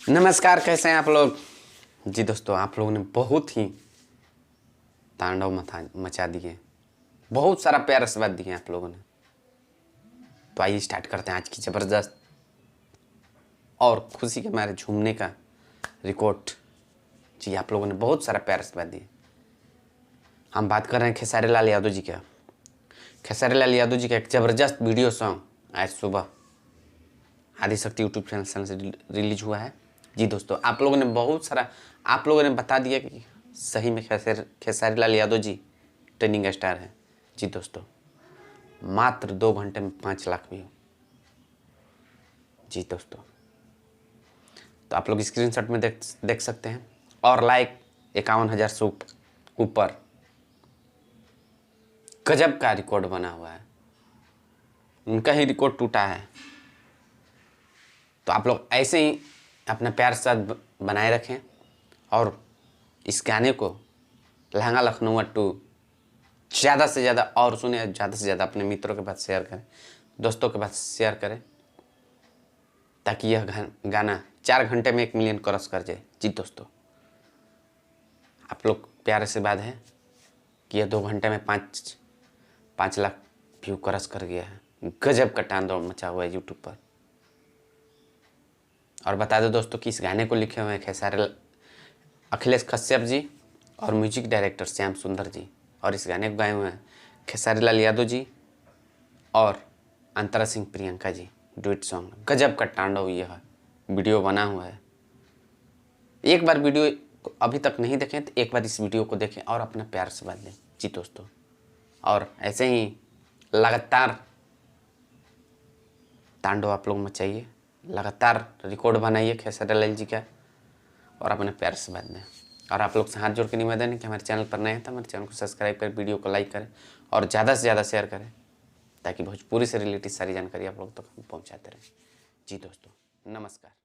नमस्कार, कैसे हैं आप लोग। जी दोस्तों, आप लोगों ने बहुत ही तांडव मचा दिए, बहुत सारा प्यार आशीर्वाद दिए आप लोगों ने। तो आइए स्टार्ट करते हैं आज की ज़बरदस्त और खुशी के मारे झूमने का रिकॉर्ड। जी, आप लोगों ने बहुत सारा प्यार आशीर्वाद दिए। हम बात कर रहे हैं खेसारी लाल यादव जी का। खेसारी लाल यादव जी का एक ज़बरदस्त वीडियो सॉन्ग आज सुबह आदिशक्ति यूट्यूब चैनल से रिलीज हुआ है। जी दोस्तों, आप लोगों ने बहुत सारा आप लोगों ने बता दिया कि सही में खेसारी लाल यादव जी ट्रेंडिंग स्टार हैं। जी दोस्तों, मात्र 2 घंटे में 5 लाख व्यू। जी दोस्तों, तो आप लोग स्क्रीनशॉट में देख सकते हैं। और लाइक 51,000 से ऊपर। गजब का रिकॉर्ड बना हुआ है, उनका ही रिकॉर्ड टूटा है। तो आप लोग ऐसे ही अपना प्यार साथ बनाए रखें और इस गाने को लहंगा लखनऊ 2 ज़्यादा से ज़्यादा और सुने, ज़्यादा से ज़्यादा अपने मित्रों के पास शेयर करें, दोस्तों के पास शेयर करें, ताकि यह गाना 4 घंटे में 1 मिलियन क्रॉस कर जाए। जी दोस्तों, आप लोग प्यार से बात है कि यह 2 घंटे में 5 लाख व्यू क्रॉस कर गया है। गजब का तांडव मचा हुआ है यूट्यूब पर। और बता दो दोस्तों कि इस गाने को लिखे हुए हैं अखिलेश कश्यप जी और म्यूजिक डायरेक्टर श्याम सुंदर जी। और इस गाने को गाए हुए हैं खेसारी लाल यादव जी और अंतरा सिंह प्रियंका जी। डुएट सॉन्ग, गजब का तांडव यह वीडियो बना हुआ है। एक बार वीडियो को अभी तक नहीं देखें तो एक बार इस वीडियो को देखें और अपना प्यार से बात दें। जी दोस्तों, और ऐसे ही लगातार तांडव आप लोग मचाइए, लगातार रिकॉर्ड बनाइए खेसारी लाल जी का और अपने प्यार से बात दें। और आप लोग से हाथ जोड़ के निवेदन है कि हमारे चैनल पर नए हैं तो हमारे चैनल को सब्सक्राइब करें, वीडियो को लाइक करें और ज़्यादा से ज़्यादा शेयर करें, ताकि भोजपुरी से रिलेटेड सारी जानकारी आप लोग तक हम पहुँचाते रहें। जी दोस्तों, नमस्कार।